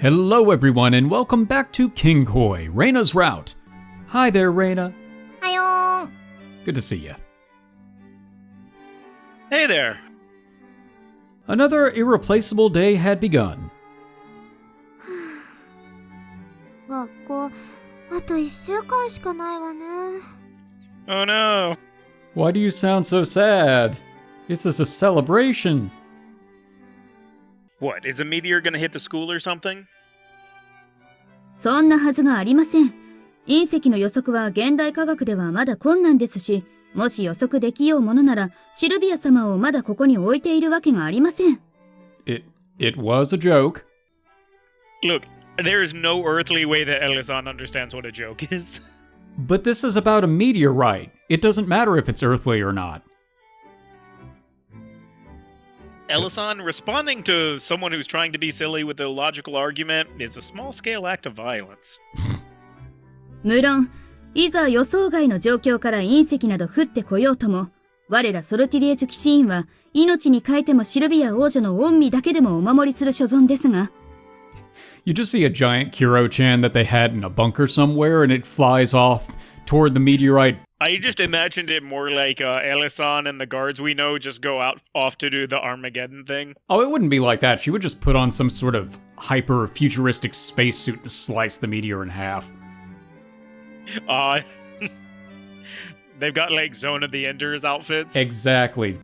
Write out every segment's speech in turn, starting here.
Hello everyone and welcome back to Kinkoi, Reina's Route. Hi there, Reina. Hi. Good to see you. Hey there. Another irreplaceable day had begun. 学校あと1週間しかないわね。 Oh no. Why do you sound so sad? This is a celebration. What, is a meteor gonna hit the school or something? そんなはずがありません。隕石の予測は現代科学ではまだ困難ですし、もし予測できようものなら、シルビア様をまだここに置いているわけがありません。It was a joke. Look, there is no earthly way that Elizon understands what a joke is. But this is about a meteorite. It doesn't matter if it's earthly or not. Elizon, responding to someone who's trying to be silly with a logical argument is a small-scale act of violence. 無論、いざ予想外の状況から隕石など降ってこようとも、我らソルティリエジュ騎士院は、命に代えてもシルビア王女の御身だけでもお守りする所存ですが。You just see a giant Kuro-chan that they had in a bunker somewhere and it flies off toward the meteorite. I just imagined it more like Elizon and the guards we know just go off to do the Armageddon thing. Oh, it wouldn't be like that. She would just put on some sort of hyper-futuristic spacesuit to slice the meteor in half. They've got like Zone of the Enders outfits. Exactly.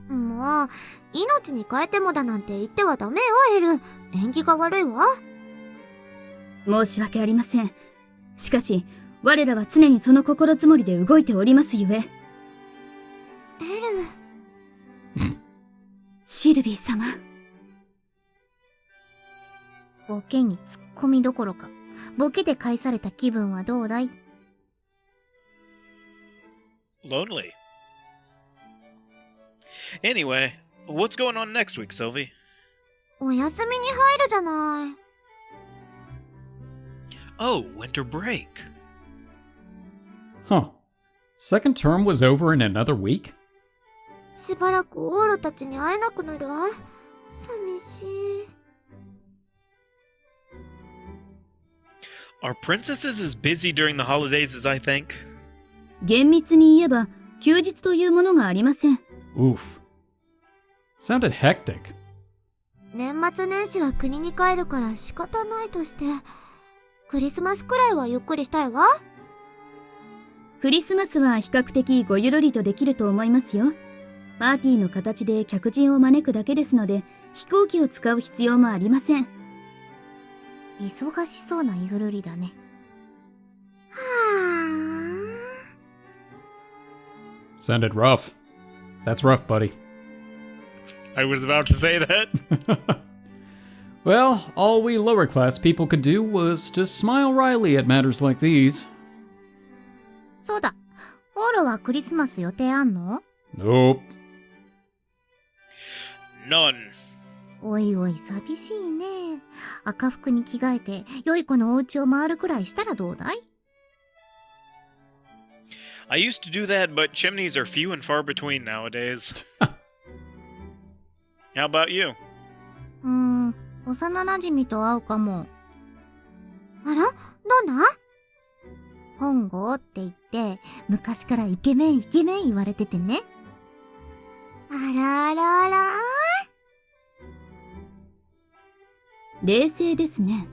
もう命に代えてもだなんて言ってはダメよエル。縁起が悪いわ。申し訳ありません。しかし、我らは常にその心づもりで動いておりますゆえ。エル。シルビー様。ボケにツッコミどころか、ボケで返された気分はどうだい？ Lonely. Anyway, what's going on next week, Sylvie? お休みに入るじゃない。Oh, winter break. Huh. Second term was over in another week? しばらくオーロたちに会えなくなるわ。寂しい。Are princesses as busy during the holidays as I think? 厳密に言えば、休日というものがありません。Oof. Sounded hectic. 年末年始は国に帰るから仕方ないとして、クリスマスくらいはゆっくりしたいわ。クリスマスは比較的ごゆるりとできると思いますよ。パーティーの形で客人を招くだけですので、飛行機を使う必要もありません。忙しそうなゆるりだね。はぁ。Sounded rough. That's rough, buddy. I was about to say that. Well, all we lower class people could do was to smile wryly at matters like these. そうだ。オーロはクリスマス予定あんの？ Nope. None. おいおい寂しいね。赤服に着替えて良い子のお家を回るくらいしたらどうだい？ I used to do that, but chimneys are few and far between nowadays. How about you? 幼馴染と会うかも。あら？どんな？本郷って言って、昔からイケメン言われててね。あらあらあら。冷静ですね。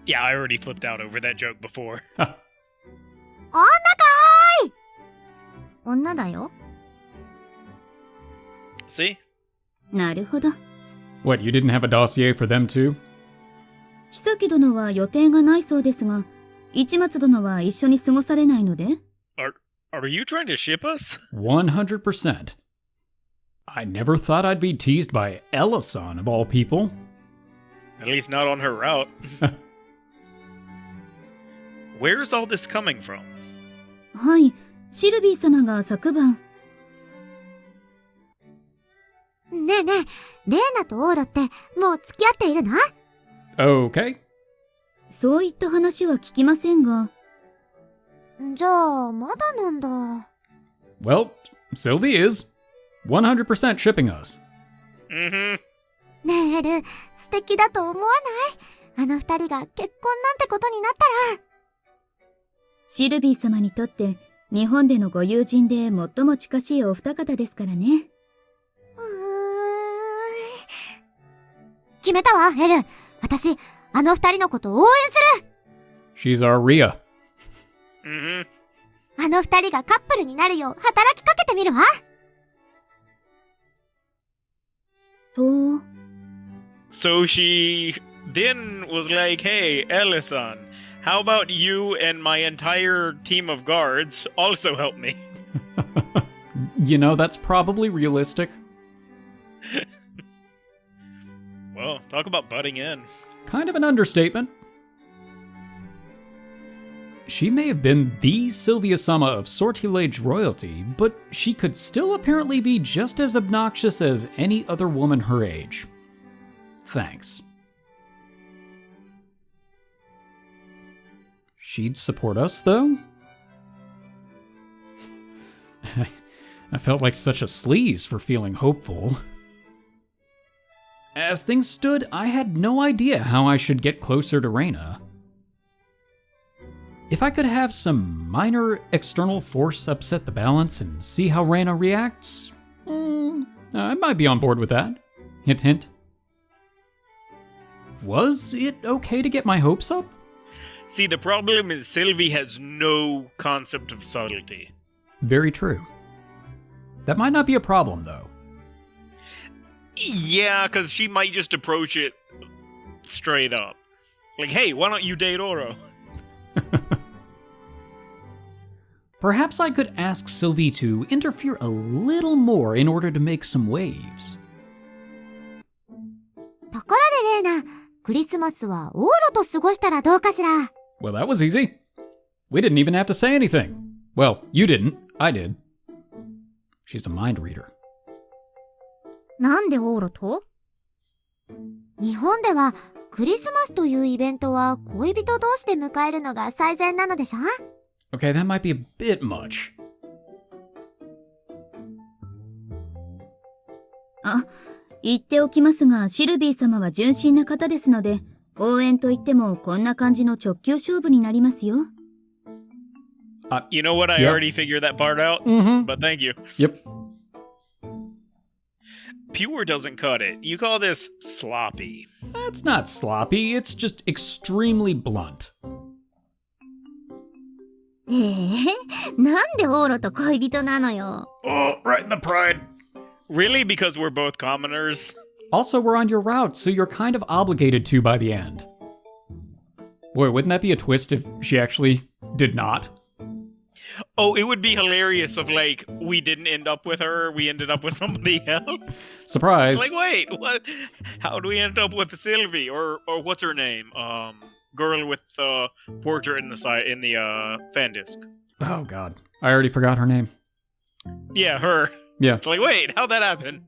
Yeah, I already flipped out over that joke before. 女かーい！女だよ。See? なるほど。What, you didn't have a dossier for them too? 妃殿は予定がないそうですが、市松殿は一緒に過ごされないので？ Are you trying to ship us? 100%. I never thought I'd be teased by Ella-san of all people. At least not on her route. Where's all this coming from? はい、シルビー様が昨晩。ねえねえ、レーナとオーロってもう付き合っているの？ Okay. そういった話は聞きませんが。じゃあ、まだなんだ。Well, Sylvie is 100% shipping us. Mm-hmm. ねえエル、素敵だと思わない？あの二人が結婚なんてことになったら。シルビー様にとって日本でのご友人で最も近しいお二方ですからね。決めたわ、エル。私、あの二人のことを応援する。 She's our Rhea. Mm-hmm. あの二人がカップルになるよう働きかけてみるわ。と、So she then was like, hey, Ellison, how about you and my entire team of guards also help me? You know, that's probably realistic. Well, talk about butting in. Kind of an understatement. She may have been the Sylvia-sama of Sortilege royalty, but she could still apparently be just as obnoxious as any other woman her age. Thanks. She'd support us, though? I felt like such a sleaze for feeling hopeful. As things stood, I had no idea how I should get closer to Reina. If I could have some minor external force upset the balance and see how Reina reacts, I might be on board with that. Hint, hint. Was it okay to get my hopes up? See, the problem is Sylvie has no concept of subtlety. Very true. That might not be a problem, though. Yeah, because she might just approach it straight up. Like, hey, why don't you date Ouro? Perhaps I could ask Sylvie to interfere a little more in order to make some waves. ところでレイナ、クリスマスはオーロと過ごしたらどうかしら。 Well, that was easy. We didn't even have to say anything. Well, you didn't. I did. She's a mind reader. なんでオーロと？日本ではクリスマスというイベントは恋人同士で迎えるのが最善なのでしょ？ Okay, that might be a bit much. あ、言っておきますが、シルビー様は純真な方ですので、応援といってもこんな感じの直球勝負になりますよ。You know what? I Yep. already figured that part out, Mm-hmm. but thank you. Yep. Pure doesn't cut it. You call this sloppy. That's not sloppy, it's just extremely blunt. なんでオーロと恋人なのよ。 Oh, right in the pride. Really? Because we're both commoners? Also, we're on your route, so you're kind of obligated to by the end. Boy, wouldn't that be a twist if she actually did not? Oh, it would be hilarious if, like, we didn't end up with her, we ended up with somebody else. Surprise. Like, wait, what? How do we end up with Sylvie? Or what's her name? Girl with the portrait in the side in the fan disc. Oh god, I already forgot her name. Yeah, her. Yeah. It's like, wait, how'd that happen?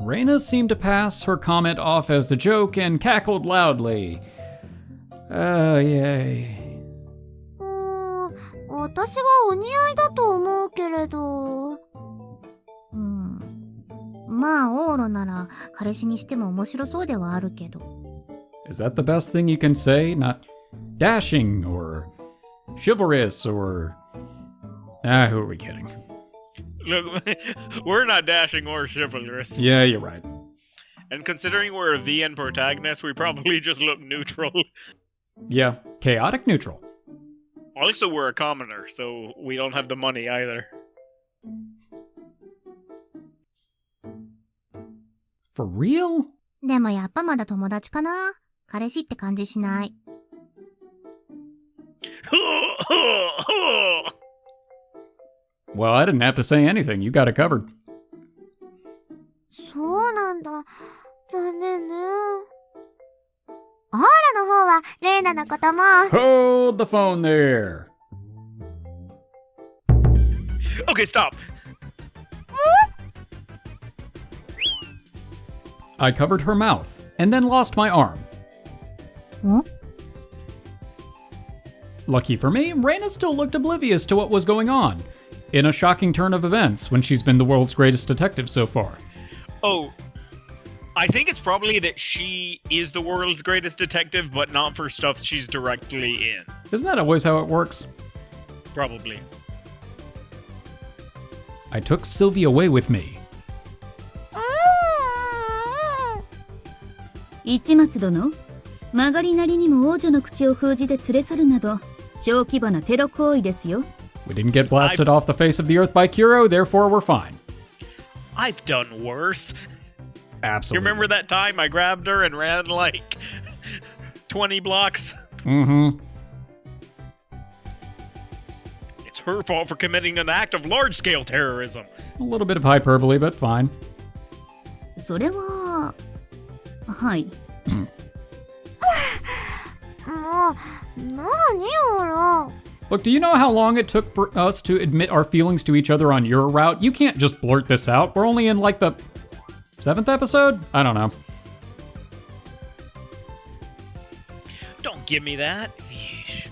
Reina seemed to pass her comment off as a joke and cackled loudly. Yay. 私はお似合いだと思うけれど。まあ、オーロなら彼氏にしても面白そうではあるけど。Is that the best thing you can say? Not dashing or chivalrous or... who are we kidding? Look, we're not dashing or chivalrous. Yeah, you're right. And considering we're a VN protagonist, we probably just look neutral. Yeah, chaotic neutral. Also, we're a commoner, so we don't have the money either. For real? でもやっぱまだ友達かな。彼氏って感じしない。Well, I didn't have to say anything. You got it covered. そうなんだ。残念ね。オーラの方はレイナのことも。 Hold the phone there. Okay, stop. I covered her mouth and then lost my arm. Huh? Lucky for me, Reina still looked oblivious to what was going on. In a shocking turn of events when she's been the world's greatest detective so far. Oh, I think it's probably that she is the world's greatest detective, but not for stuff she's directly in. Isn't that always how it works? Probably. I took Sylvie away with me. 市松殿、曲がりなりにも王女の口を封じて連れ去るなど、小規模なテロ行為ですよ。We didn't get blasted off the face of the earth by Kuro, therefore we're fine. I've done worse. Absolutely. You remember that time I grabbed her and ran like 20 blocks? Mm-hmm. It's her fault for committing an act of large-scale terrorism. A little bit of hyperbole, but fine. それは、はい。もう、なにオロ。 Look, do you know how long it took for us to admit our feelings to each other on your route? You can't just blurt this out. We're only in like the 7th episode? I don't know. Don't give me that. Yeesh.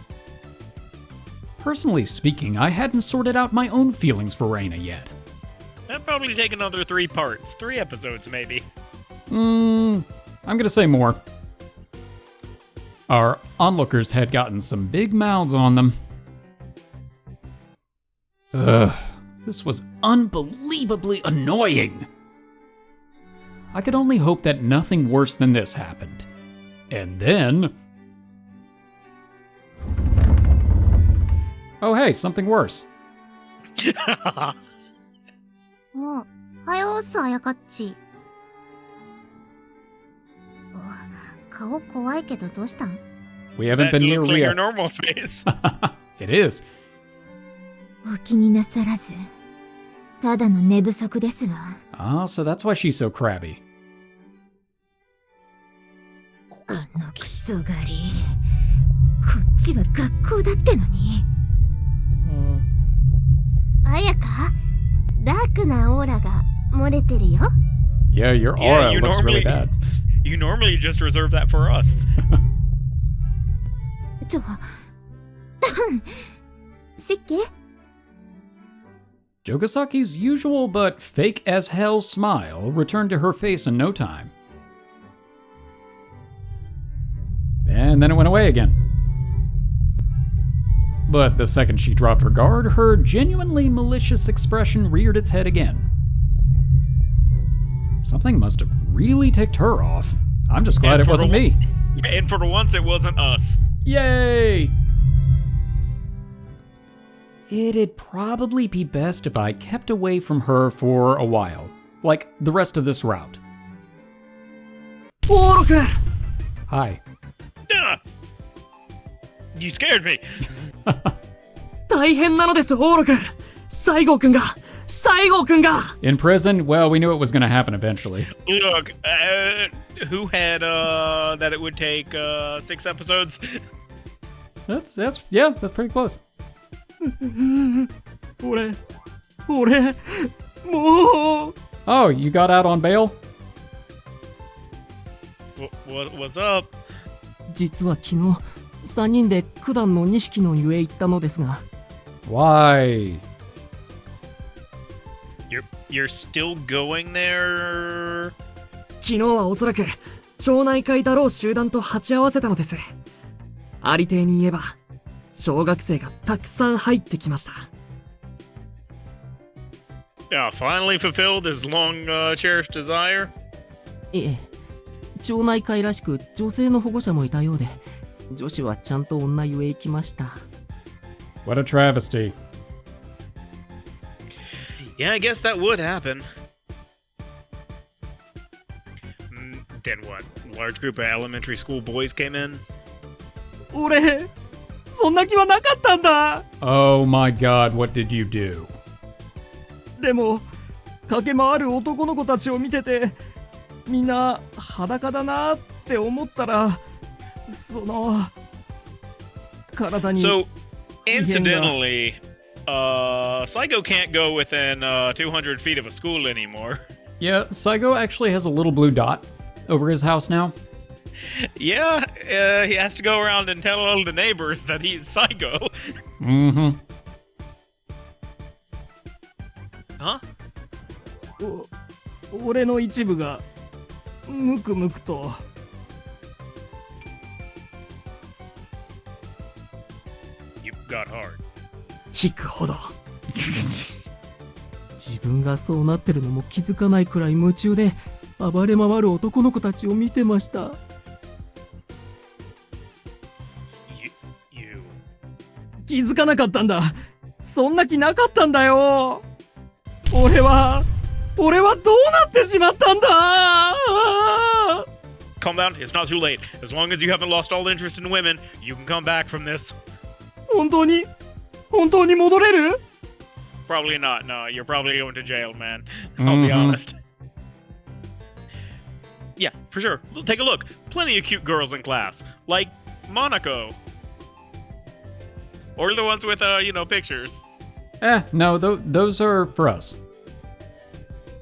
Personally speaking, I hadn't sorted out my own feelings for Reina yet. That'd probably take another 3 parts. 3 episodes, maybe. I'm gonna say more. Our onlookers had gotten some big mouths on them. Ugh, this was unbelievably annoying. I could only hope that nothing worse than this happened. And then... Oh hey, something worse. もう、はようすあやかっち。顔怖いけどどうしたん？ We haven't That been near looks like Ria. your normal face. It is. お気になさらず。ただの寝不足ですわ。Ah, so that's why she's so crabby. あのクソ狩り。こっちは学校だってのに。あやか、ダークなオーラが漏れてるよ。Yeah, your aura looks really bad. You normally just reserve that for us. 湿気？ Jogasaki's usual but fake as hell smile returned to her face in no time. And then it went away again. But the second she dropped her guard, her genuinely malicious expression reared its head again. Something must have really ticked her off. I'm just glad it wasn't me. And for once, it wasn't us. Yay! It'd probably be best if I kept away from her for a while. Like the rest of this route. Ouro-kun! Ah! Hi. You scared me. 大変なのです、オーロ君。西郷君が。 In prison? Well, we knew it was going to happen eventually. Look, who had that it would take 6 episodes? That's pretty close. 俺、もう。 Oh, you got out on bail? What's up? 実は昨日、3人で九段の錦の湯へ行ったのですが。 Why? You're still going there? 昨日はおそらく町内会だろう集団と鉢合わせたのです。ありていに言えば小学生がたくさん入ってきました。Finally fulfilled his long cherished desire? ええ、町内会らしく女性の保護者もいたようで、女子はちゃんと女湯へ行きました。 What a travesty. Yeah, I guess that would happen. Then what? A large group of elementary school boys came in? 俺、そんな気はなかったんだ。 Oh my god, what did you do? でも、駆け回る男の子たちを見てて、みんな裸だなって思ったら、その、体に。So, incidentally, Saigo can't go within 200 feet of a school anymore. Yeah, Saigo actually has a little blue dot over his house now. Yeah, he has to go around and tell all the neighbors that he's Saigo. Mm-hmm. Huh? 俺の一部がムクムクと。You got hard. 引くほど。自分がそうなってるのも気づかないくらい夢中で暴れ回る男の子たちを見てました。You. 気づかなかったんだ。そんな気なかったんだよ。俺はどうなってしまったんだ。 Calm down, it's not too late. As long as you haven't lost all interest in women, you can come back from this. 本当に戻れる？ Probably not, no. You're probably going to jail, man. I'll be honest. Yeah, for sure. Take a look. Plenty of cute girls in class. Like Monaco. Or the ones with, pictures. No, those are for us.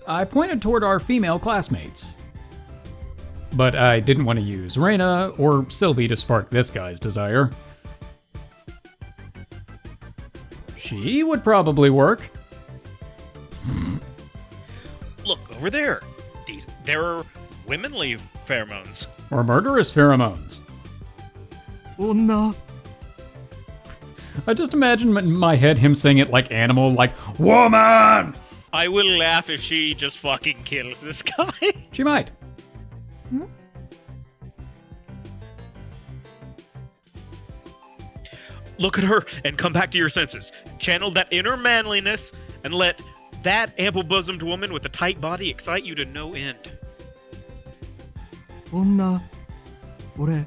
I pointed toward our female classmates. But I didn't want to use Reina or Sylvie to spark this guy's desire. She would probably work. Look, over there. They're womanly pheromones. Or murderous pheromones. 女。 I just imagine in my head him saying it like animal, like, woman! I will laugh if she just fucking kills this guy. She might. Look at her and come back to your senses. Channel that inner manliness and let that ample-bosomed woman with a tight body excite you to no end. 女。俺。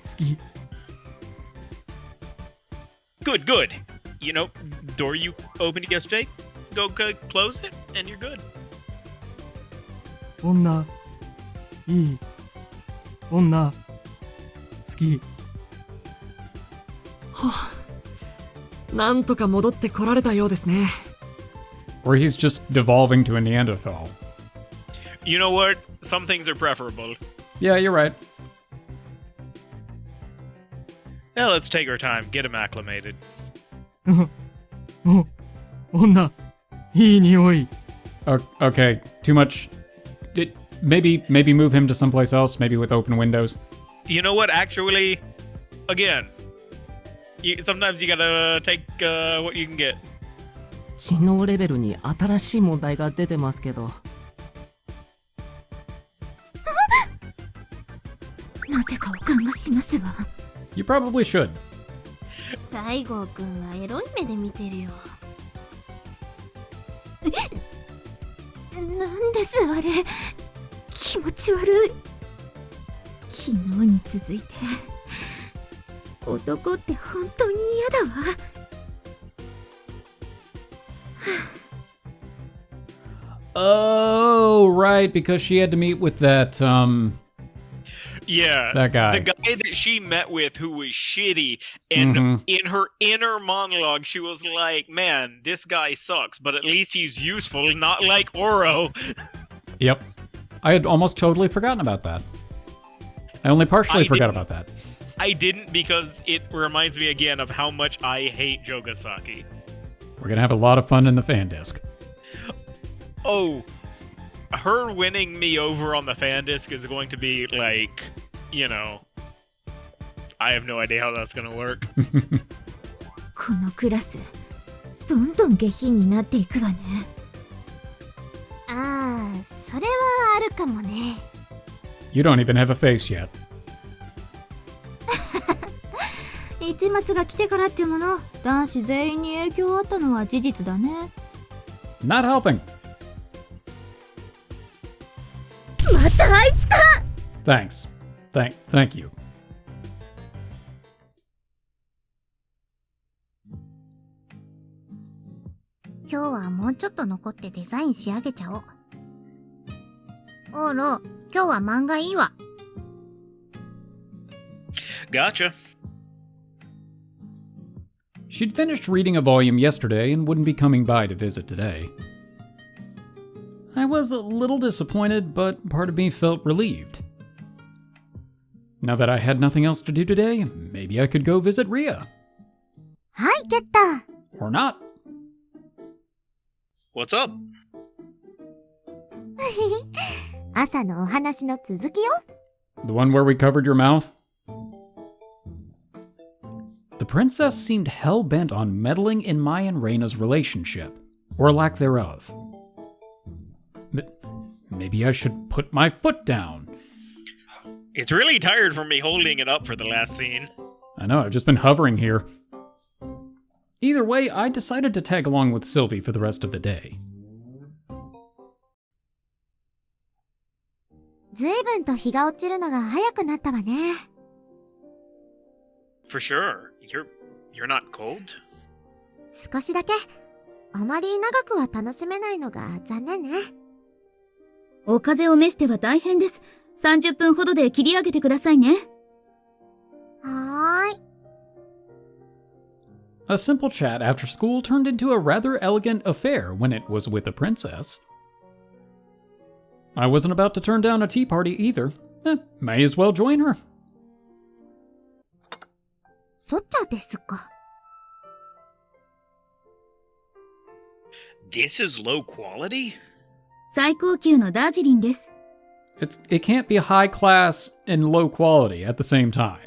好き。 Good, good. Door you opened yesterday, go close it, and you're good. 女。いい。女。好き。なんとか戻ってこられたようですね。 Or he's just devolving to a Neanderthal. You know what? Some things are preferable. Yeah, you're right. Yeah, let's take our time, get him acclimated. 女。いい匂い。 Okay, too much. Maybe move him to someplace else, maybe with open windows. You know what? Actually, again, sometimes you gotta take what you can get. 知能レベルに新しい問題が出てますけど。なぜかおかんがしますわ。 You probably should. 西郷くんはエロい目で見てるよ。なんですあれ。気持ち悪い。昨日に続いて男って本当に嫌だわ。Oh, right, because she had to meet with that, Yeah, that guy. The guy that she met with who was shitty, and in her inner monologue, she was like, man, this guy sucks, but at least he's useful, not like Ouro. Yep. I had almost totally forgotten about that. I only partially forgot about that. I didn't because it reminds me again of how much I hate Jogasaki. We're gonna have a lot of fun in the fan disc. Oh, her winning me over on the fan disc is going to be like, I have no idea how that's gonna work. このクラスどんどん下品になっていくわね。ああ、それはあるかもね。 You don't even have a face yet. 一末が来てからっていうもの、男子全員に影響あったのは事実だね。 Not helping. またあいつか。 Thanks. Thank you. 今日はもうちょっと残ってデザイン仕上げちゃおう。オーロ、今日は漫画いいわ。 Gotcha. She'd finished reading a volume yesterday and wouldn't be coming by to visit today. I was a little disappointed, but part of me felt relieved. Now that I had nothing else to do today, maybe I could go visit Rhea. はい、ゲッター。 Or not. What's up? 朝のお話の続きよ。 The one where we covered your mouth? The princess seemed hell-bent on meddling in my and Reina's relationship, or lack thereof. Maybe I should put my foot down. It's really tired from me holding it up for the last scene. I know, I've just been hovering here. Either way, I decided to tag along with Sylvie for the rest of the day. ずいぶんと日が落ちるのが早くなったわね。 For sure. You're not cold? 少しだけ。あまり長くは楽しめないのが残念ね。お風を召しては大変です。30分ほどで切り上げてくださいね。はーい。 A simple chat after school turned into a rather elegant affair when it was with the princess. I wasn't about to turn down a tea party either. May as well join her. そっちゃですか。 This is low quality? 最高級のダージリンです。It can't be high class and low quality at the same time.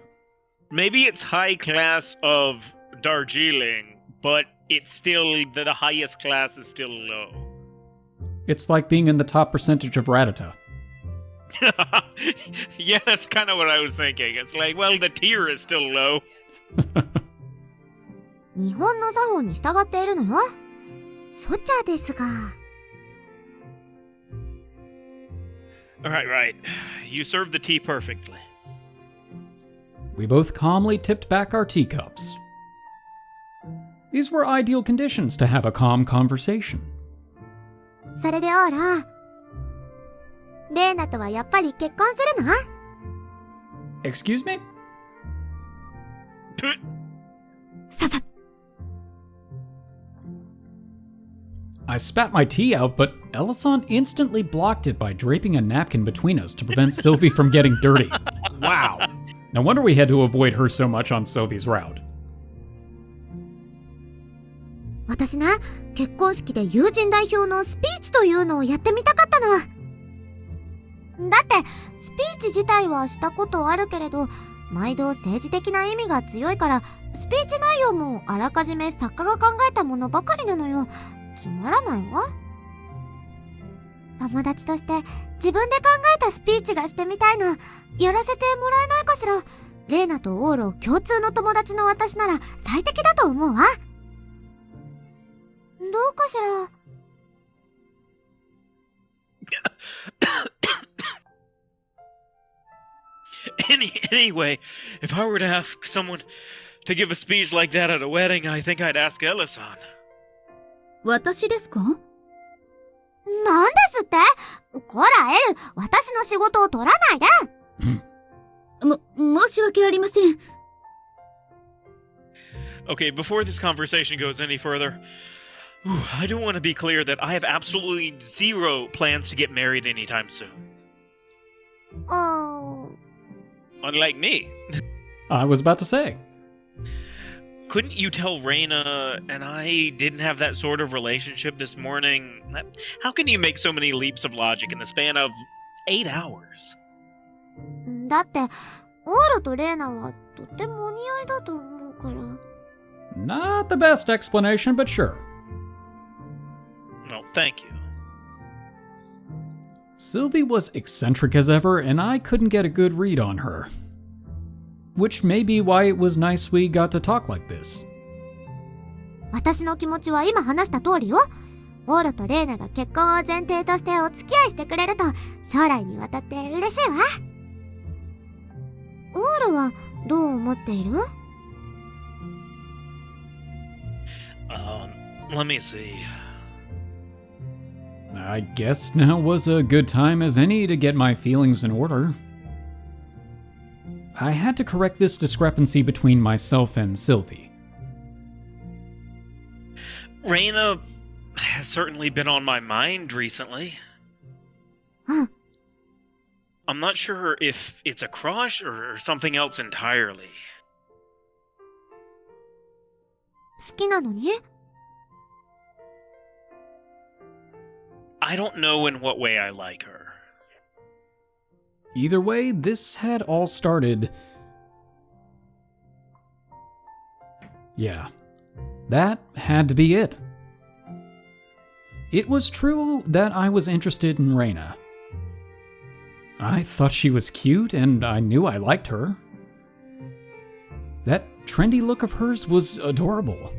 Maybe it's high class of Darjeeling, but it's still, the highest class is still low. It's like being in the top percentage of Ratata. Yeah, that's kind of what I was thinking. It's like, well, the tier is still low. 日本の作法に従っているのよ。そっちゃですが。 Right. You served the tea perfectly. We both calmly tipped back our teacups. These were ideal conditions to have a calm conversation. それでオーラ。レイナとはやっぱり結婚するの？ Excuse me? ささ。 I spat my tea out, but Ellison instantly blocked it by draping a napkin between us to prevent Sylvie from getting dirty. Wow. No wonder we had to avoid her so much on Sylvie's route. 私ね、結婚式で友人代表のスピーチというのをやってみたかったの。だって、スピーチ自体はしたことあるけれど、毎度政治的な意味が強いから、スピーチ内容もあらかじめ作家が考えたものばかりなのよ。つまらないわ。友達として自分で考えたスピーチがしてみたいの。やらせてもらえないかしら。レイナとオーロ共通の友達の私なら最適だと思うわ。どうかしら。Anyway, if I were to ask someone to give a speech like that at a wedding, I think I'd ask Ellison. 私ですか？なんですって？こらエル、私の仕事を取らないで。申し訳ありません。Okay, before this conversation goes any further, I do want to be clear that I have absolutely zero plans to get married anytime soon. Unlike me. I was about to say. Couldn't you tell Reina and I didn't have that sort of relationship this morning? How can you make so many leaps of logic in the span of 8 hours? だって、オーロとレイナはとてもお似合いだと思うから。Not the best explanation, but sure. Well, thank you. Sylvie was eccentric as ever, and I couldn't get a good read on her. Which may be why it was nice we got to talk like this. 私の気持ちは今話した通りよ。オーロとレイナが結婚を前提としてお付き合いしてくれると将来にわたって嬉しいわ。オーロはどう思っている？ Let me see. I guess now was a good time as any to get my feelings in order. I had to correct this discrepancy between myself and Sylvie. Reina has certainly been on my mind recently. Huh. I'm not sure if it's a crush or something else entirely. 好きなのに？ I don't know in what way I like her. Either way, this had all started... Yeah, that had to be it. It was true that I was interested in Reina. I thought she was cute, and I knew I liked her. That trendy look of hers was adorable.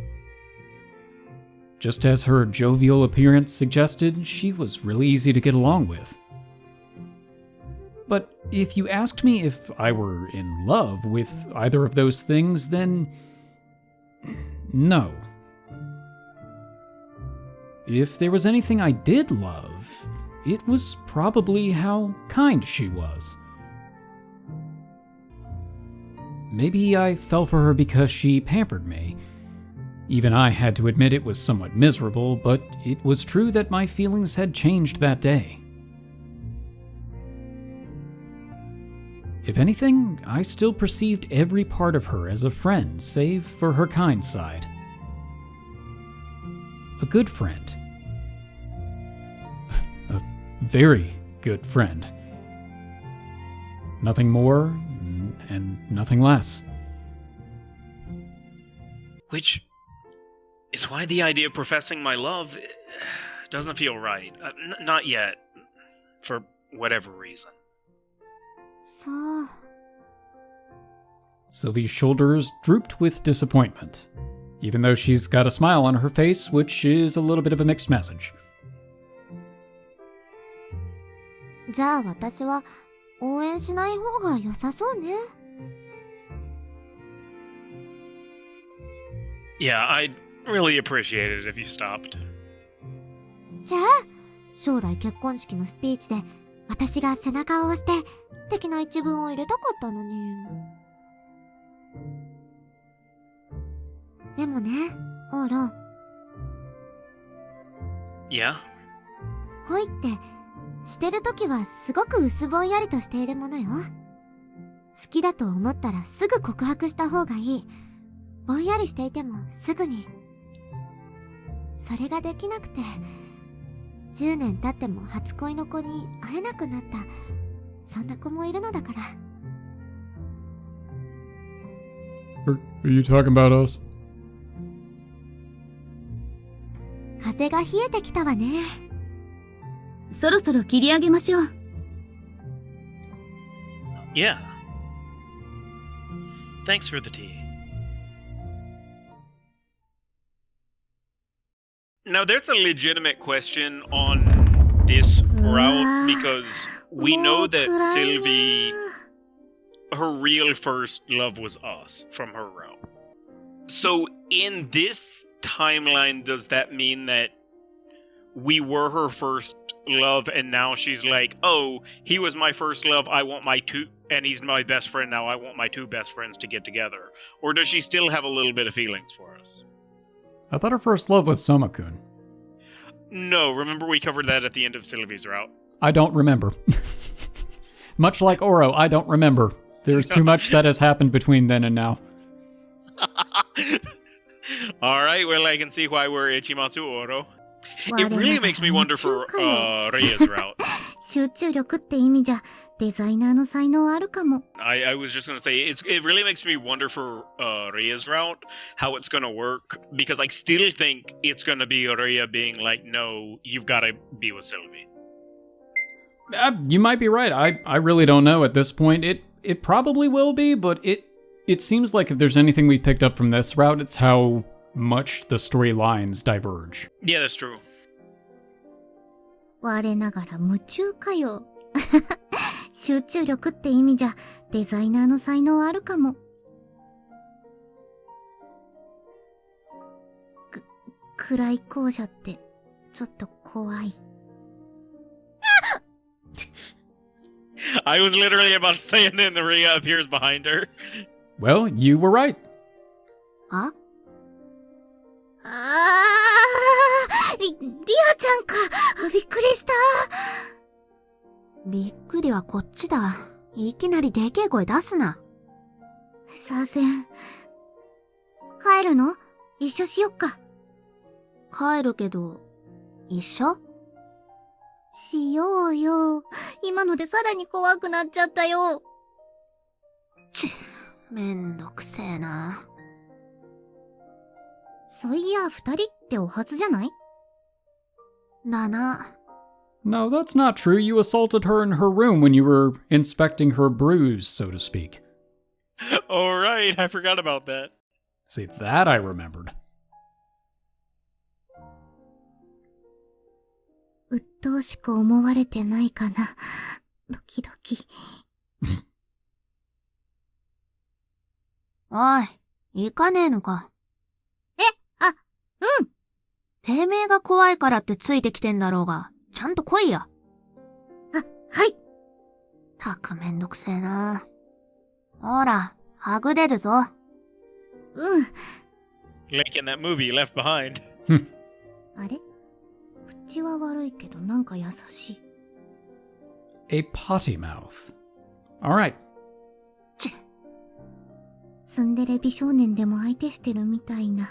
Just as her jovial appearance suggested, she was really easy to get along with. But if you asked me if I were in love with either of those things, then... no. If there was anything I did love, it was probably how kind she was. Maybe I fell for her because she pampered me. Even I had to admit it was somewhat miserable, but it was true that my feelings had changed that day. If anything, I still perceived every part of her as a friend, save for her kind side. A good friend. A very good friend. Nothing more and nothing less. Which is why the idea of professing my love doesn't feel right. Not yet. For whatever reason. そう。 Sylvie's shoulders drooped with disappointment, even though she's got a smile on her face, which is a little bit of a mixed message. じゃあ私は応援しない方が良さそうね。Yeah, I'd really appreciate it if you stopped. じゃあ将来結婚式のスピーチで私が背中を押して的な一文を入れたかったのに。でもね、オーロ。Yeah? 恋ってしてるときはすごく薄ぼんやりとしているものよ。好きだと思ったらすぐ告白した方がいい。ぼんやりしていてもすぐに。それができなくて、10年経っても初恋の子に会えなくなった、そんな子もいるのだから。Are you talking about us? 風が冷えてきたわね。そろそろ切り上げましょう。Yeah. Thanks for the tea. Now, there's a legitimate question on this route because we know that Sylvie, her real first love was us from her route. So, in this timeline, does that mean that we were her first love and now she's like, oh, he was my first love, I want my two, and he's my best friend now, I want my two best friends to get together? Or does she still have a little bit of feelings for us? I thought her first love was Soma-kun. No, remember we covered that at the end of Sylvie's route. I don't remember. Much like Ouro, I don't remember. There's too much that has happened between then and now. Alright, well I can see why we're Ichimatsu Ouro. It really makes me wonder for Reia's route. 集中力って意味じゃデザイナーの才能あるかも。I was just gonna say, it really makes me wonder for Reia's route, how it's gonna work, because I still think it's gonna be Reia being like, no, you've gotta be with Sylvie. You might be right. I really don't know at this point. It probably will be, but it seems like if there's anything we picked up from this route, it's how much the storylines diverge. Yeah, that's true. 我ながら夢中かよ。集中力って意味じゃデザイナーの才能あるかも。暗い校舎ってちょっと怖い。I was literally about to say, and then the Reia appears behind her. Well, you were right. あリアちゃんか。びっくりした。びっくりはこっちだ。いきなりでけえ声出すな。さーせん。帰るの？一緒しよっか。帰るけど、一緒？しようよ。今のでさらに怖くなっちゃったよ。めんどくせえな。そういや、二人ってお初じゃない？だな。No, that's not true. You assaulted her in her room when you were inspecting her bruise, so to speak. Oh, right. I forgot about that. See, that I remembered. 鬱陶しく思われてないかな。ドキドキ。おい、行かねえのか。うん。てめえが怖いからってついてきてんだろうが、ちゃんと来いや。はい。たくめんどくせえな。ほら、はぐれるぞ。うん。 Like in that movie, Left Behind. あれ？口は悪いけどなんか優しい。A potty mouth. Alright. ツンデレ美少年でも相手してるみたいな。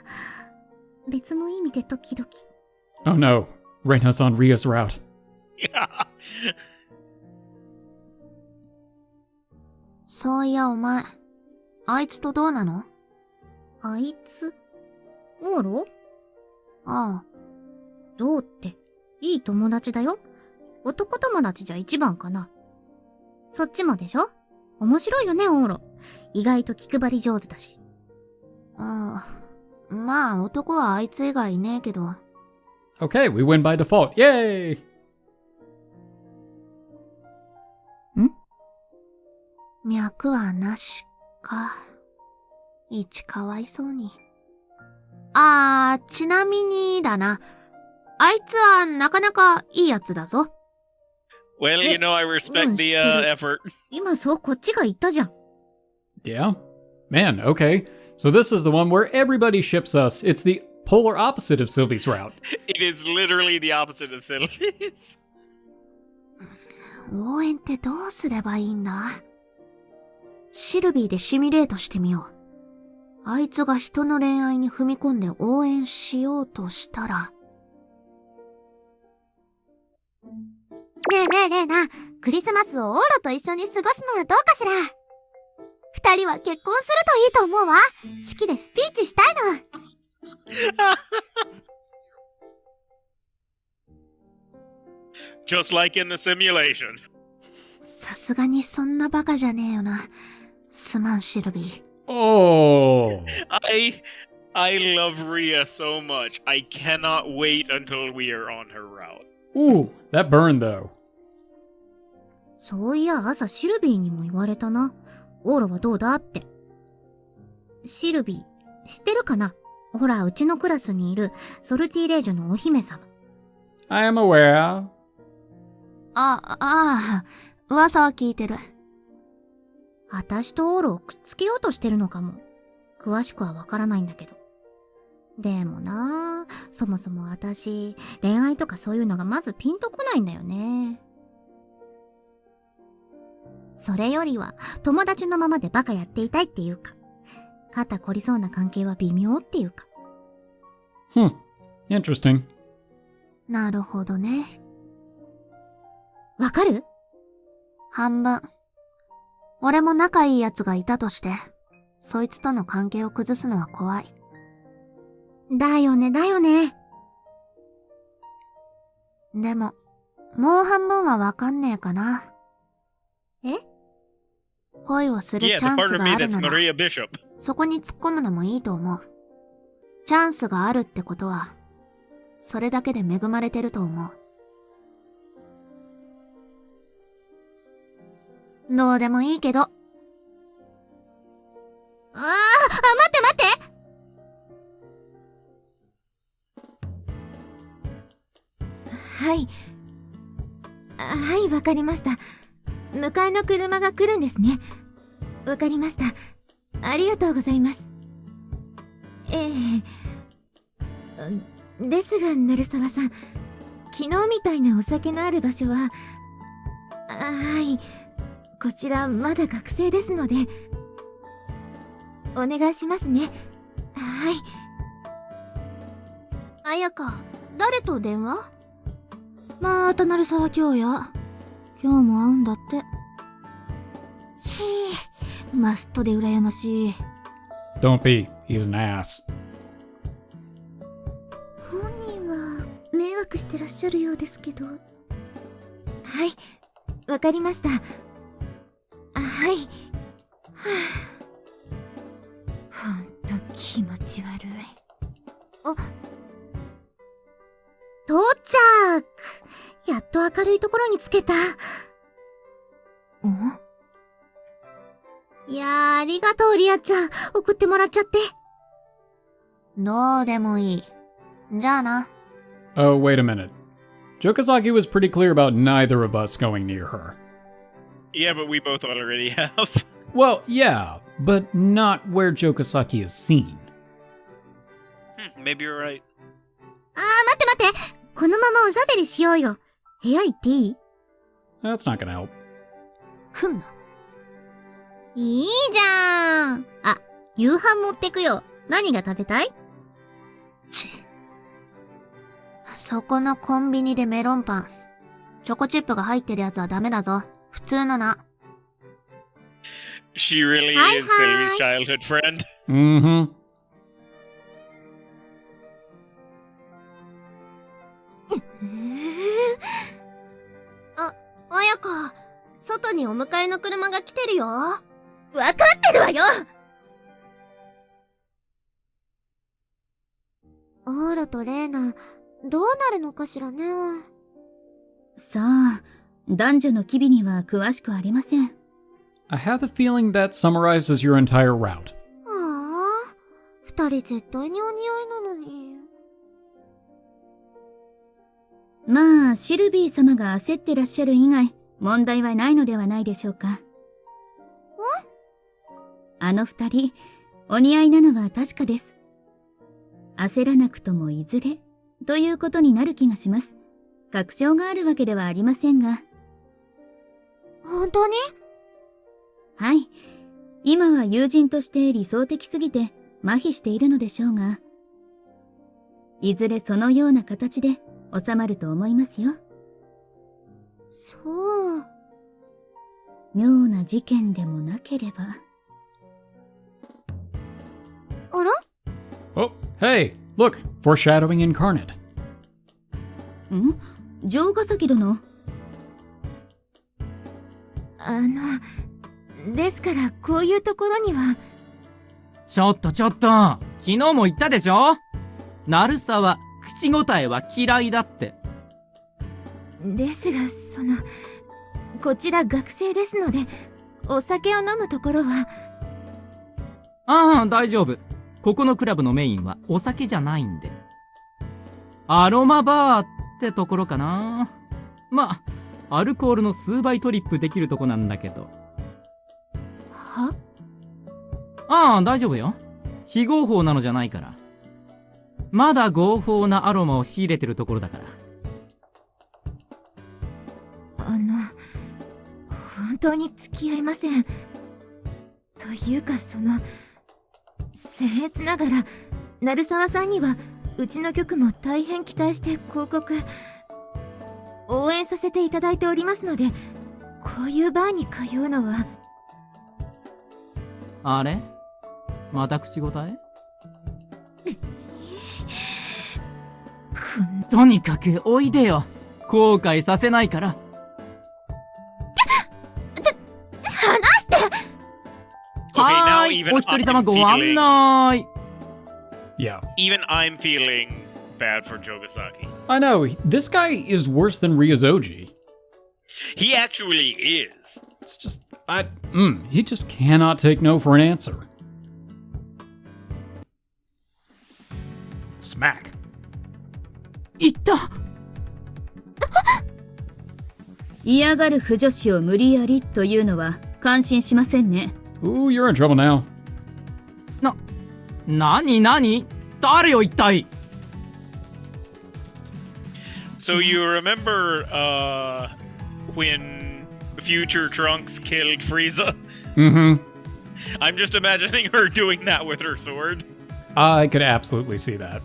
別の意味でドキドキ。Oh no. Reina's on Ria's route. そういやお前、あいつとどうなの？あいつ？オーロ？ああ、どうって。いい友達だよ。男友達じゃ一番かな。そっちもでしょ？面白いよね、オーロ。意外と気配り上手だし。ああ、まあ男はあいつ以外いねえけど。Okay, we win by default. Yay! 脈はなしか。一かわいそうに。ちなみにだな。あいつはなかなかいいやつだぞ。Well, you know, I respect the effort. 今そうこっちが言ったじゃん。Yeah? Man, okay. So this is the one where everybody ships us. It's the polar opposite of Sylvie's route. It is literally the opposite of Sylvie's. 応援ってどうすればいいんだ？シルビーでシミュレートしてみよう。あいつが人の恋愛に踏み込んで応援しようとしたら。ねえねえねえな、クリスマスをオーロと一緒に過ごすのはどうかしら？二人は結婚するといいと思うわ。式でスピーチしたいの。Just like in the simulation. さすがにそんなバカじゃねえよな。すまん、シルビー。Oh. I love Rhea so much. I cannot wait until we are on her route. Ooh, that burned though. そういや朝シルビーにも言われたな。オーロはどうだって。シルビー、知ってるかな？ほら、うちのクラスにいるソルティーレージュのお姫様。I am aware. 噂は聞いてる。あたしとオーロをくっつけようとしてるのかも。詳しくはわからないんだけど。でもな、そもそもあたし、恋愛とかそういうのがまずピンとこないんだよね。それよりは、友達のままでバカやっていたいっていうか、肩凝りそうな関係は微妙っていうか。Interesting. なるほどね。わかる？半分。俺も仲いい奴がいたとして、そいつとの関係を崩すのは怖い。だよね、だよね。でも、もう半分はわかんねえかな。え？恋をする Yeah, チ the ャン part ス of が me ある that's なら、 Maria Bishop. そこに突っ込むのもいいと思う。チャンスがあるってことは、それだけで恵まれてると思う。どうでもいいけど。待って待って！はい。はい、わかりました。迎えの車が来るんですね。わかりました。ありがとうございます。ですが、鳴沢さん、昨日みたいなお酒のある場所は、はい、こちらまだ学生ですので、お願いしますね。はい。彩香、誰と電話？また鳴沢京也。今日も会うんだって。ひぃ、マストで羨ましい。Don't be. He's an ass. 本人は迷惑してらっしゃるようですけど。はい、わかりました。はい。ほんと気持ち悪い。到着！やっと明るいところに着けた。いやー、ありがとう、リアちゃん。送ってもらっちゃって。どうでもいい。じゃあな。Oh, wait a minute. Jogasaki was pretty clear about neither of us going near her. Yeah, but we both already have. Well, yeah, but not where Jogasaki is seen. Maybe you're right. 待ってこのままおしゃべりしようよ。部屋行っていい？ That's not gonna help. ふんな。いいじゃん。あ、夕飯持ってくよ。何が食べたい？そこのコンビニでメロンパン。チョコチップが入ってるやつはダメだぞ。普通のな。She really is Sylvie's childhood friend. Mm-hmm. 綾子、外にお迎えの車が来てるよ。わかってるわよ。オーラとレーナ、どうなるのかしらね。さあ、男女の機微には詳しくありません。I have the feeling that summarizes your entire route. 二人絶対にお似合いなのに。まあ、シルビー様が焦ってらっしゃる以外、問題はないのではないでしょうか。あの二人、お似合いなのは確かです。焦らなくともいずれ、ということになる気がします。確証があるわけではありませんが。本当に？はい。今は友人として理想的すぎて麻痺しているのでしょうが、いずれそのような形で収まると思いますよ。そう。妙な事件でもなければ。あら？ Oh, hey, look, foreshadowing incarnate. 城ヶ崎殿。ですからこういうところには。ちょっと昨日も言ったでしょ。鳴沢、口答えは嫌いだって。ですが、こちら学生ですので、お酒を飲むところは。ああ、大丈夫。ここのクラブのメインはお酒じゃないんで。アロマバーってところかな。まあ、アルコールの数倍トリップできるとこなんだけど。は？ああ、大丈夫よ。非合法なのじゃないから。まだ合法なアロマを仕入れてるところだから。本当に付き合いません。というか僭越ながら、鳴沢さんにはうちの局も大変期待して広告応援させていただいておりますので、こういうバーに通うのは。あれ？また口答え？とにかくおいでよ。後悔させないから。話して。はーい、お一人様ご案内。Yeah. Even I'm feeling bad for Jogasaki. I know, this guy is worse than Ryozoji. He actually is. It's just, he just cannot take no for an answer. Smack. いった。嫌がる腐女子を無理やりというのは感心しませんね。Ooh, you're in trouble now. 何？誰よ一体。 So you remember when Future Trunks killed Frieza? Mm-hmm. I'm just imagining her doing that with her sword. I could absolutely see that.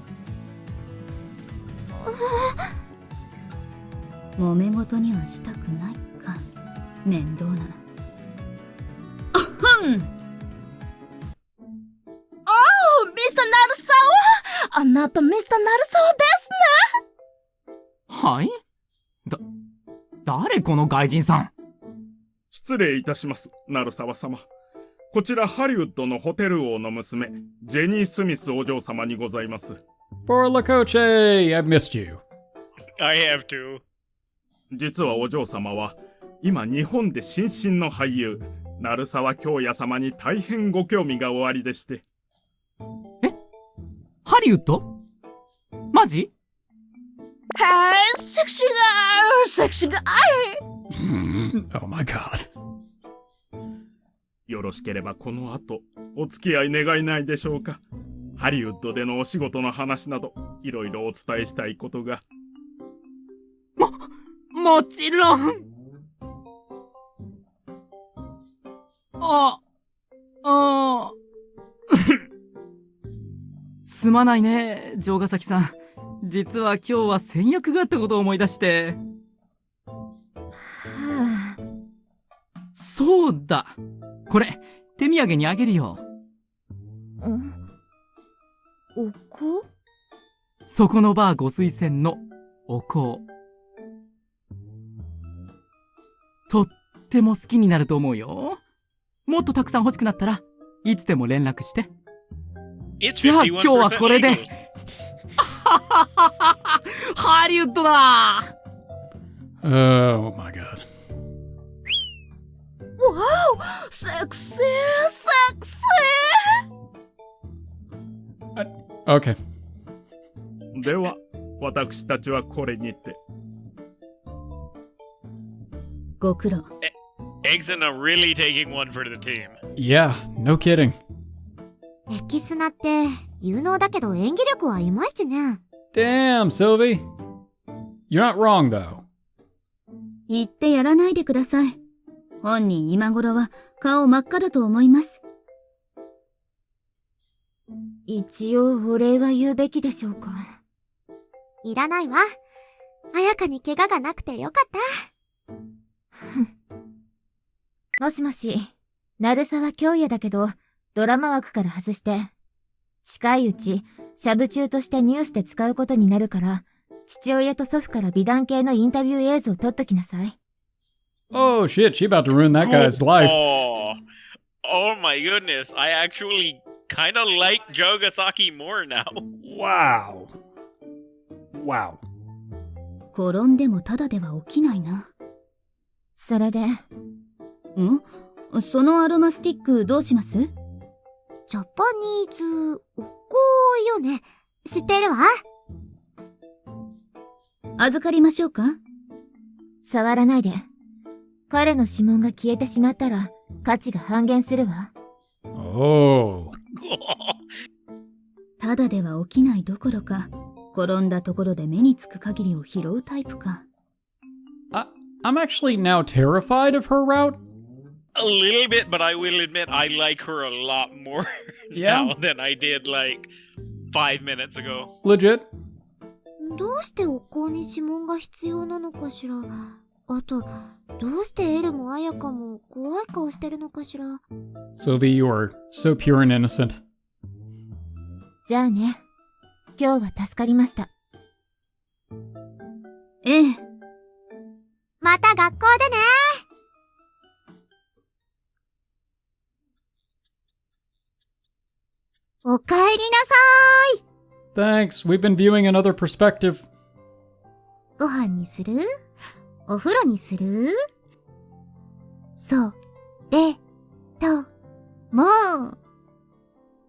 揉め事にはしたくないか。面倒な。あっふん。Mr. Narusawa! あなた Mr. Narusawa ですね。はい？誰この外人さん？失礼いたします、ナルサワ様。こちらハリウッドのホテル王の娘、ジェニー・スミスお嬢様にございます。Por la coche, I've missed you. I have to. 実はお嬢様は、今日本で新進の俳優、鳴沢京也様に大変ご興味がおありでして。ハリウッド？マジ？はい、セクシーガール。Oh my god. よろしければこの後、お付き合い願えないでしょうか。ハリウッドでのお仕事の話など、いろいろお伝えしたいことが。もちろん。すまないね、城ヶ崎さん。実は今日は先約があったことを思い出して。そうだ。これ、手土産にあげるよ。お香？そこのバーご推薦のお香。とっても好きになると思うよ。もっとたくさん欲しくなったらいつでも連絡して。じゃあ今日はこれで。ハリウッドだ。Oh my god. Wow! セクシーセクシー。 Okay. では、私たちはこれにて。ご苦労。Exana really taking one for the team. Yeah, no kidding. エキスナって有能だけど演技力はいまいちね。Damn, Sylvie. You're not wrong, though. 言ってやらないでください。本人今頃は顔真っ赤だと思います。一応お礼は言うべきでしょうか。いらないわ。彩香に怪我がなくてよかった。もしもし、鳴沢京也だけど、ドラマ枠から外して。近いうち、シャブ中としてニュースで使うことになるから、父親と祖父から美談系のインタビュー映像を撮っときなさい。Oh shit, she about to ruin that guy's life. Oh my goodness. I actually kind of like Jogasaki more now. Wow. Wow. 転んでもただでは起きないな。それで、そのアロマスティックどうします？ジャパニーズお香よね。知ってるわ。預かりましょうか？触らないで。彼の指紋が消えてしまったら価値が半減するわ。Oh. ただでは起きないどころか、転んだところで目につく限りを拾うタイプか。I'm actually now terrified of her route. A little bit, but I will admit I like her a lot more now than I did like 5 minutes ago. Legit. どうしてお香に指紋が必要なのかしら。あと、どうしてエルも彩香も怖い顔してるのかしら。Sylvie, you are so pure and innocent. じゃあね。今日は助かりました。ええ。また学校でね。おかえりなさーい。 Thanks, we've been viewing another perspective. ご飯にする？お風呂にする？それとも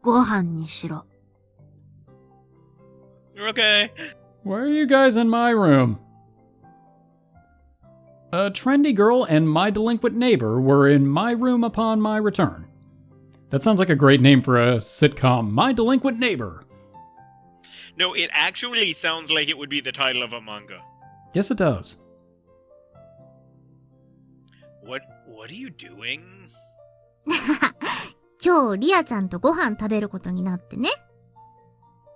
ご飯にしろ。Okay. Why are you guys in my room? A trendy girl and my delinquent neighbor were in my room upon my return. That sounds like a great name for a sitcom. My Delinquent Neighbor. No, it actually sounds like it would be the title of a manga. Yes, it does. What are you doing? 今日リアちゃんとご飯食べることになってね。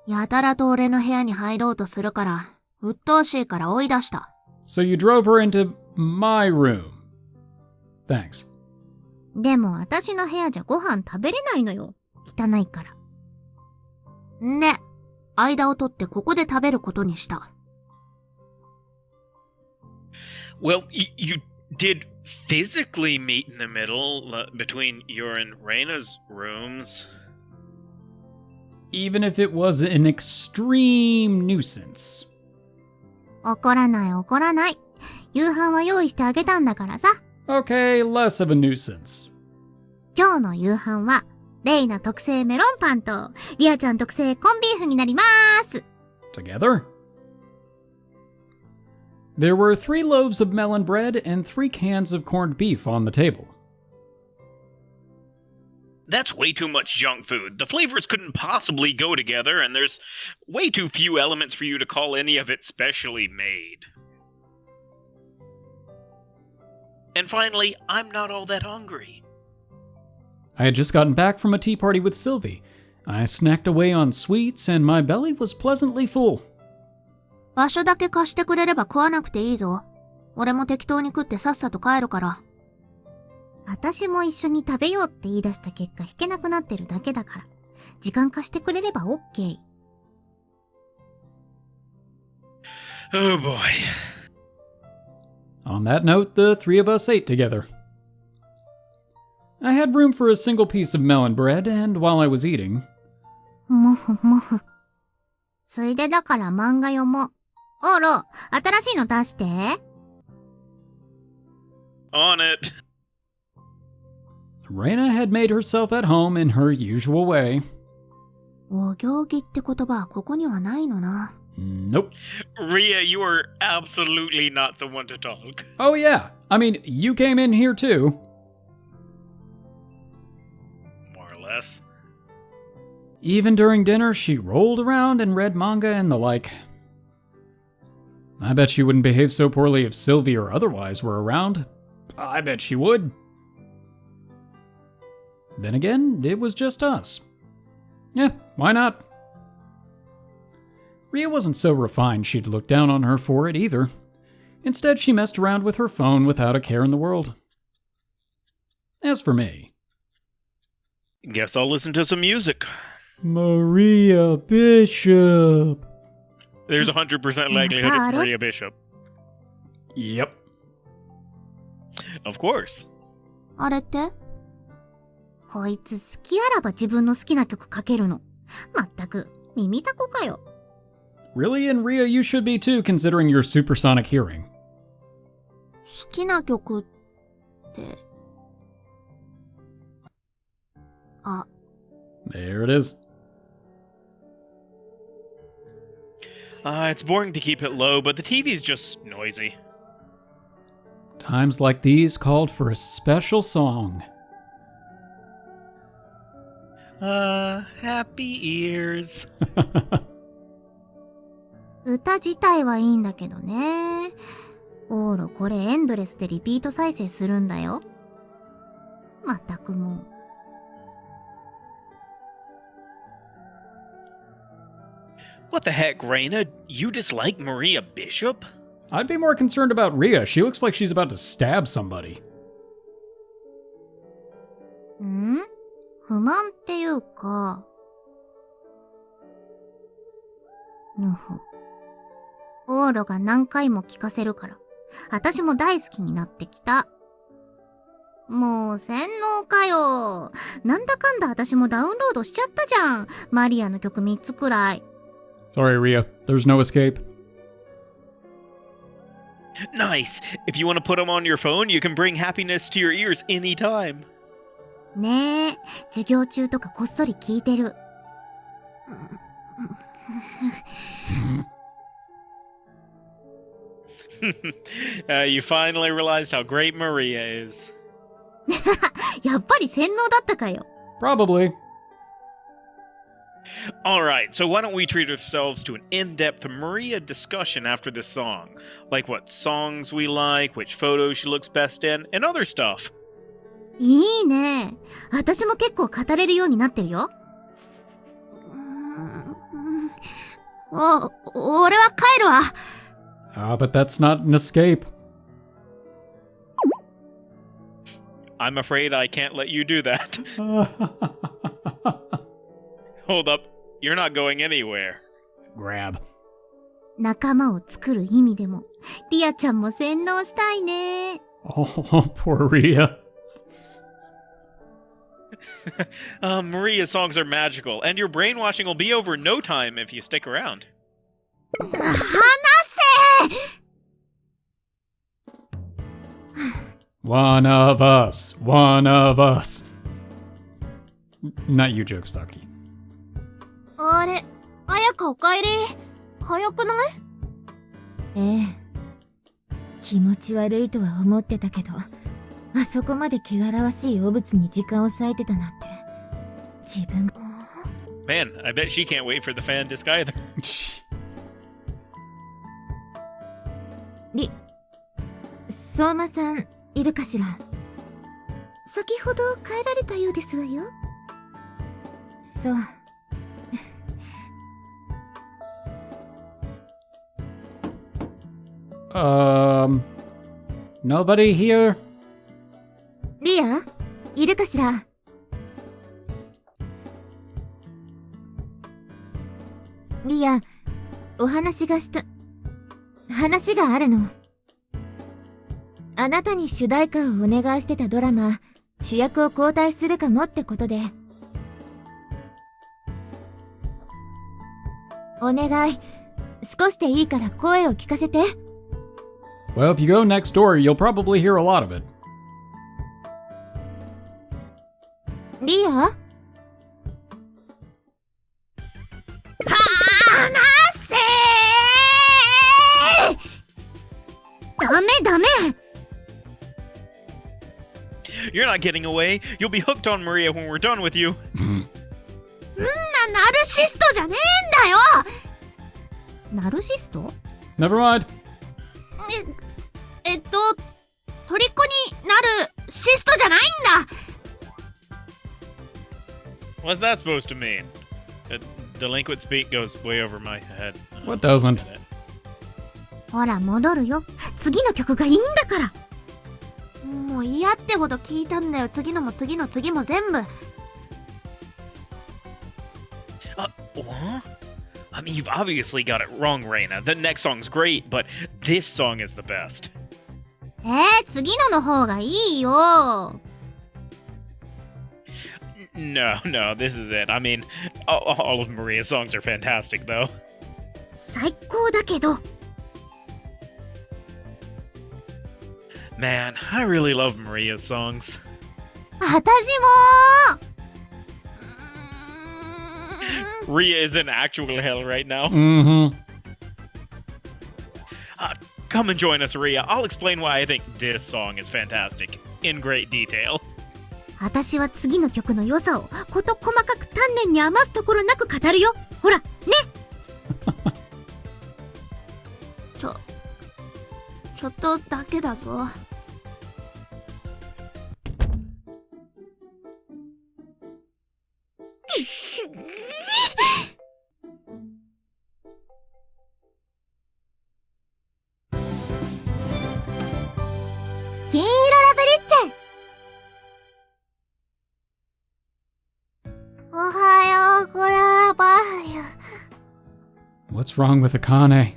やたらと俺の部屋に入ろうとするから、鬱陶しいから追い出した。So you drove her into my room. Thanks. でも私の部屋じゃご飯食べれないのよ。汚いから。で、間を取ってここで食べることにした。Well, you did physically meet in the middle between your and Reina's rooms. Even if it was an extreme nuisance. 怒らない怒らない。夕飯は用意してあげたんだからさ。Okay, less of a nuisance. 今日の夕飯は、レイナ特製メロンパンと、リアちゃん特製コンビーフになりまーす。Together? There were 3 loaves of melon bread and 3 cans of corned beef on the table. That's way too much junk food. The flavors couldn't possibly go together, and there's way too few elements for you to call any of it specially made. And finally, I'm not all that hungry. I had just gotten back from a tea party with Sylvie. I snacked away on sweets, and my belly was pleasantly full. 場所だけ貸してくれれば食わなくていいぞ。俺も適当に食ってさっさと帰るから。私も一緒に食べようって言い出した結果弾けなくなってるだけだから。時間貸してくれれば OK。Oh boy. On that note, the 3 of us ate together. I had room for a single piece of melon bread, and while I was eating... もふもふ。ついでだから漫画読もう。オーロ、新しいの出して。On it. Reina had made herself at home in her usual way. お行儀って言葉はここにはないのな。Nope. Rhea, you are absolutely not someone to talk. Oh yeah, I mean, you came in here too. More or less. Even during dinner, she rolled around and read manga and the like. I bet she wouldn't behave so poorly if Sylvie or otherwise were around. I bet she would. Then again, it was just us. Yeah, why not? Rhea wasn't so refined she'd look down on her for it either. Instead, she messed around with her phone without a care in the world. As for me... Guess I'll listen to some music. Maria Bishop. There's a 100% likelihood it's Maria Bishop. Yep. Of course. あれって？こいつ好きあらば自分の好きな曲かけるの。まったく、耳たこかよ。Really, and Rhea, you should be too, considering your supersonic hearing. 好きな曲って。あ。There it is. It's boring to keep it low, but the TV's just noisy. Times like these called for a special song. Happy ears. 歌自体はいいんだけどね。オーロ、これエンドレスでリピート再生するんだよ。まったくもう。What the heck, Reina? You dislike Maria Bishop? I'd be more concerned about Rhea. She looks like she's about to stab somebody. ん？不満っていうか。ぬふ。オーロが何回も聞かせるから、私も大好きになってきた。もう洗脳かよ。なんだかんだ私もダウンロードしちゃったじゃん。マリアの曲3つくらい。Sorry, Rhea. There's no escape. Nice. If you want to put them on your phone, you can bring happiness to your ears anytime. ねえ、授業中とかこっそり聞いてる。You finally realized how great Maria is. やっぱり洗脳だったかよ。Probably. Alright, so why don't we treat ourselves to an in-depth Maria discussion after this song? Like what songs we like, which photos she looks best in, and other stuff. いいね。私も結構語れるようになってるよ。俺は帰るわ。Ah, but that's not an escape. I'm afraid I can't let you do that. Hold up. You're not going anywhere. Grab. 仲間を作る意味でも、リアちゃんも洗脳したいね。Oh, poor Rhea. Maria's songs are magical, and your brainwashing will be over in no time if you stick around. 離せ One of us. One of us. Not you, Jogasaki. あれ、彩香おかえり。早くない？ええ。気持ち悪いとは思ってたけど、あそこまで汚らわしい汚物に時間を割いてたなんて。自分が。Man, I bet she can't wait for the fan disc either. 相馬さん、いるかしら？先ほど帰られたようですわよ。そう。Nobody here? リア？いるかしら？リア、お話があるの。あなたに主題歌をお願いしてたドラマ、主役を交代するかもってことで。お願い、少しでいいから声を聞かせて。Well, if you go next door, you'll probably hear a lot of it. リア？離せー！ダメ You're not getting away. You'll be hooked on Maria when we're done with you. ナルシストじゃねえんだよ。ナルシスト？ Never mind. 虜になるシストじゃないんだ。What's that supposed to mean? Delinquent speak goes way over my head. What doesn't? ほら戻るよ。次の曲がいいんだから。もう嫌ってほど聞いたんだよ。次のも次の次も全部。What? I mean, you've obviously got it wrong, Reina. The next song's great, but this song is the best. 次の方がいいよ。No, this is it. I mean, all of Maria's songs are fantastic, though. 最高だけど。Man, I really love Maria's songs. 私も Rhea is in actual hell right now. Mm-hmm. Come and join us, Rhea. I'll explain why I think this song is fantastic in great detail. 私は次の曲の良さを事細かく丹念に余すところなく語るよ。ほら、ね。ちょっとだけだぞ。金色ラブリッチ。おはようございます。 What's wrong with Akane?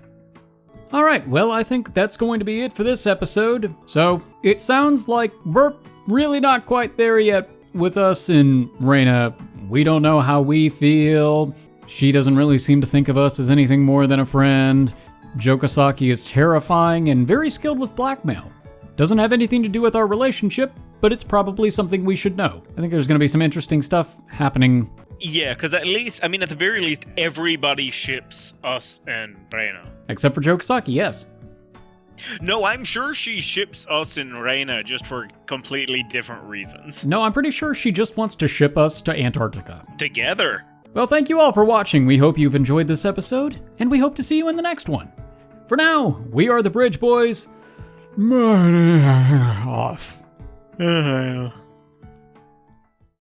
Alright, well, I think that's going to be it for this episode. So, it sounds like we're really not quite there yet with us and Reina. We don't know how we feel. She doesn't really seem to think of us as anything more than a friend. Jogasaki is terrifying and very skilled with blackmail. Doesn't have anything to do with our relationship, but it's probably something we should know. I think there's going to be some interesting stuff happening. Yeah, because at the very least, everybody ships us and Reina. Except for Jogasaki, yes. No, I'm sure she ships us and Reina just for completely different reasons. No, I'm pretty sure she just wants to ship us to Antarctica. Together. Well, thank you all for watching. We hope you've enjoyed this episode, and we hope to see you in the next one. For now, we are the Bridge Boys. Off.